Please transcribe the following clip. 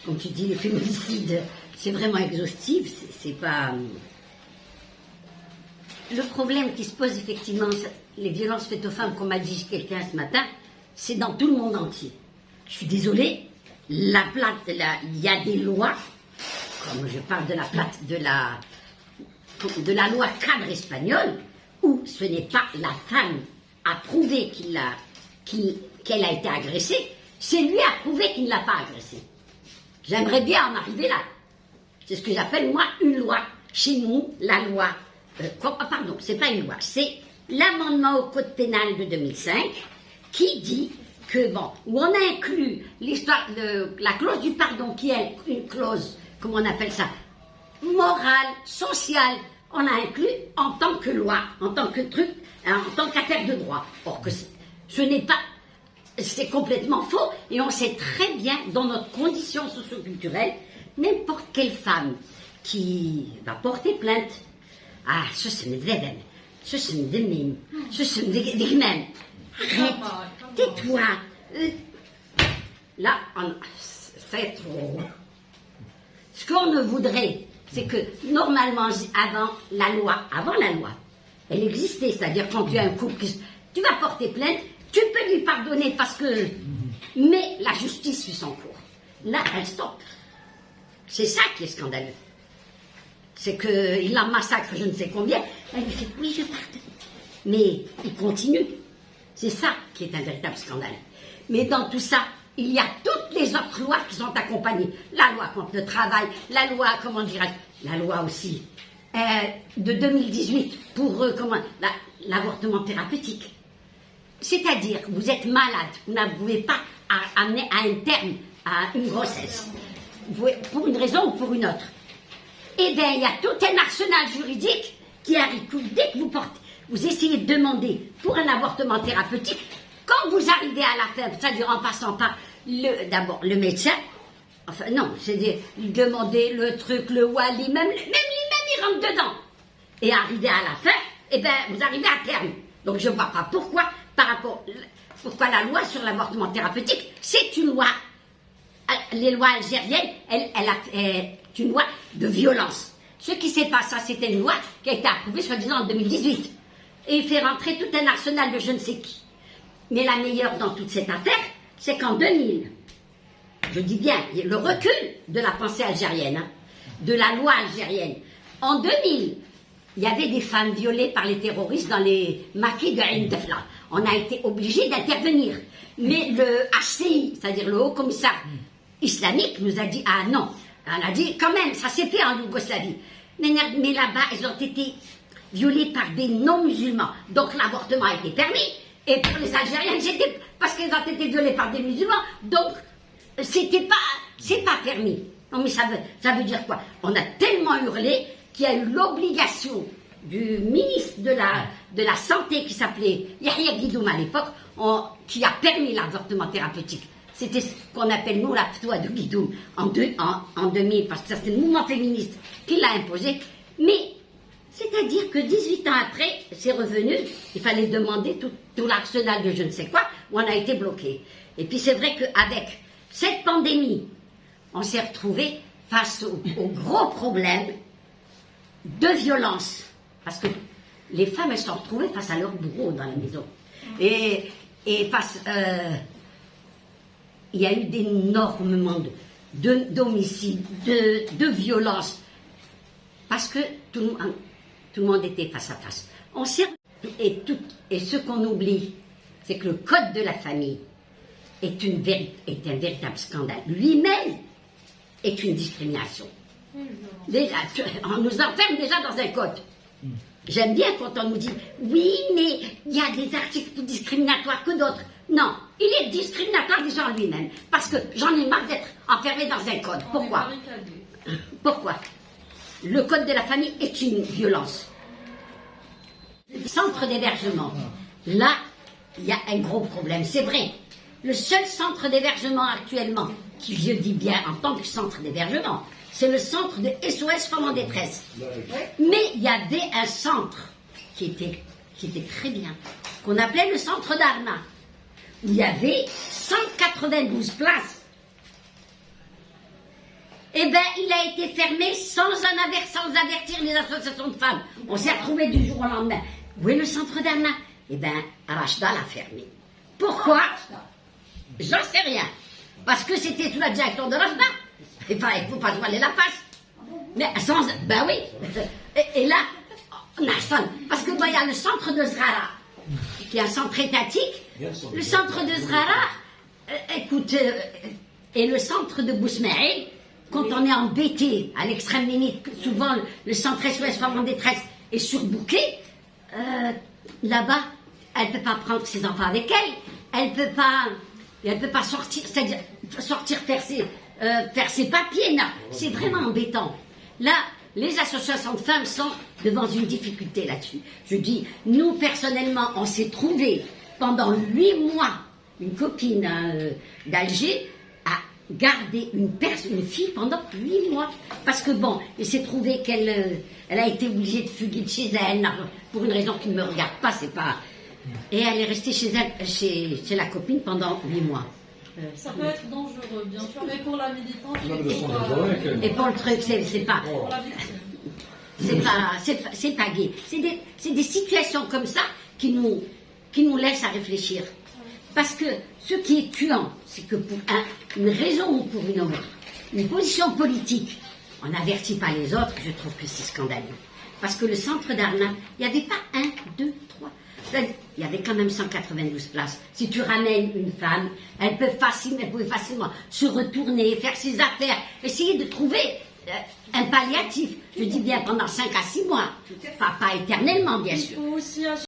comme tu dis, les féminicides, c'est vraiment exhaustif, c'est pas... Le problème qui se pose effectivement, les violences faites aux femmes, comme a dit quelqu'un ce matin, c'est dans tout le monde entier. Je suis désolée, il y a des lois, comme je parle de la loi cadre espagnole, où ce n'est pas la femme à prouver qu'elle a été agressée, c'est lui à prouver qu'il ne l'a pas agressée. J'aimerais bien en arriver là. C'est ce que j'appelle, moi, une loi. Chez nous, la loi... pardon, c'est pas une loi, c'est l'amendement au Code pénal de 2005 qui dit que, bon, où on a inclus la clause du pardon, qui est une clause, comment on appelle ça, morale, sociale, on a inclus en tant que loi, en tant que truc, en tant qu'affaire de droit. Or que ce n'est pas... C'est complètement faux, et on sait très bien, dans notre condition socio-culturelle, n'importe quelle femme qui va porter plainte, ah, ce sont des événements, ce sont des mimes, ce sont des mêmes. Arrête, tais-toi. Là, c'est trop. Ce qu'on ne voudrait, c'est que, normalement, avant la loi, elle existait, c'est-à-dire quand tu as un couple, tu vas porter plainte, tu peux lui pardonner parce que... Mais la justice suit son cours. Là, elle stoppe. C'est ça qui est scandaleux. C'est qu'il la massacre je ne sais combien. Elle lui fait, oui, je pardonne. Mais il continue. C'est ça qui est un véritable scandale. Mais dans tout ça, il y a toutes les autres lois qui sont accompagnées. La loi contre le travail, la loi, comment dirais-je, la loi aussi de 2018 pour l'avortement thérapeutique. C'est-à-dire, vous êtes malade, vous ne pouvez pas amener à un terme à une grossesse, pour une raison ou pour une autre. Eh bien, il y a tout un arsenal juridique qui arrive. Dès que vous essayez de demander pour un avortement thérapeutique, quand vous arrivez à la fin, c'est-à-dire en passant par d'abord le médecin, enfin non, c'est demander le truc, le wali, même lui-même, il rentre dedans. Et arriver à la fin, eh bien, vous arrivez à terme. Donc je ne vois pas pourquoi la loi sur l'avortement thérapeutique, c'est une loi. Les lois algériennes, elle est une loi de violence. Ce qui s'est passé, c'était une loi qui a été approuvée, soi-disant, en 2018. Et il fait rentrer tout un arsenal de je ne sais qui. Mais la meilleure dans toute cette affaire, c'est qu'en 2000, je dis bien, le recul de la pensée algérienne, de la loi algérienne. En 2000, il y avait des femmes violées par les terroristes dans les maquis de Ain Defla. On a été obligé d'intervenir. Mais le HCI, c'est-à-dire le Haut Commissaire islamique, nous a dit, ah non, on a dit, quand même, ça s'est fait en Yougoslavie. Mais là-bas, elles ont été violées par des non-musulmans. Donc l'avortement a été permis. Et pour les Algériens, c'était parce qu'elles ont été violées par des musulmans. Donc, c'est pas permis. Non, mais ça veut dire quoi? On a tellement hurlé qu'il y a eu l'obligation du ministre de la Santé qui s'appelait Yahya Guidoum à l'époque, qui a permis l'avortement thérapeutique. C'était ce qu'on appelle, nous, la ptoie de Guidoum en 2000, parce que ça, c'était le mouvement féministe qui l'a imposé. Mais, c'est-à-dire que 18 ans après, c'est revenu, il fallait demander tout l'arsenal de je ne sais quoi, où on a été bloqué. Et puis c'est vrai qu'avec cette pandémie, on s'est retrouvé face au gros problème de violence. Parce que les femmes, elles sont retrouvées face à leur bourreau dans la maison. Et face... il y a eu d'énormément d'homicides, de violences. Parce que tout le monde était face à face. Et ce qu'on oublie, c'est que le code de la famille est un véritable scandale. Lui-même est une discrimination. Déjà, on nous enferme déjà dans un code. J'aime bien quand on nous dit « Oui, mais il y a des articles plus discriminatoires que d'autres. » Non, il est discriminatoire déjà en lui-même. Parce que j'en ai marre d'être enfermé dans un code. Pourquoi? Pourquoi? Le code de la famille est une violence. Centre d'hébergement. Là, il y a un gros problème. C'est vrai. Le seul centre d'hébergement actuellement, qui je dis bien en tant que centre d'hébergement, c'est le centre de SOS Femmes en détresse. Mais il y avait un centre qui était très bien, qu'on appelait le centre d'Arma, où il y avait 192 places. Eh bien, il a été fermé sans avertir les associations de femmes. On s'est retrouvés du jour au lendemain. Où est le centre d'Arna? Eh bien, Rachda l'a fermé. Pourquoi? J'en sais rien. Parce que c'était sous la direction de Rachda. Il ne faut pas se voiler la face. Mais sans... Ben oui. Et là, parce que il y a le centre de Zrara, qui est un centre étatique. Le centre de Zrara, écoute, et le centre de Bousmaïl, quand on est embêté à l'extrême limite, souvent le centre SOS Femmes en détresse est surbooké, là-bas, elle ne peut pas prendre ses enfants avec elle, elle ne peut pas sortir, c'est-à-dire sortir faire ses papiers, non, c'est vraiment embêtant. Là, les associations de femmes sont devant une difficulté là-dessus. Je dis, nous, personnellement, on s'est trouvé pendant 8 mois, une copine d'Alger a gardé une fille pendant 8 mois. Parce que bon, il s'est trouvé qu'elle a été obligée de fuguer de chez elle, pour une raison qui ne me regarde pas, c'est pas... Et elle est restée chez elle, chez la copine pendant 8 mois. Ça peut être dangereux, bien sûr, mais pour la militante... Et pour le truc, c'est pas... Pour la victime. C'est pas gai. C'est des situations comme ça qui nous laissent à réfléchir. Parce que ce qui est tuant, c'est que pour une raison ou pour une autre, une position politique, on n'avertit pas les autres, je trouve que c'est scandaleux. Parce que le centre d'Arna, il n'y avait pas 1, 2, 3. Il y avait quand même 192 places. Si tu ramènes une femme, elle pouvait facilement se retourner, faire ses affaires, essayer de trouver un palliatif. Je dis bien pendant 5 à 6 mois. Pas éternellement, bien sûr. Il faut aussi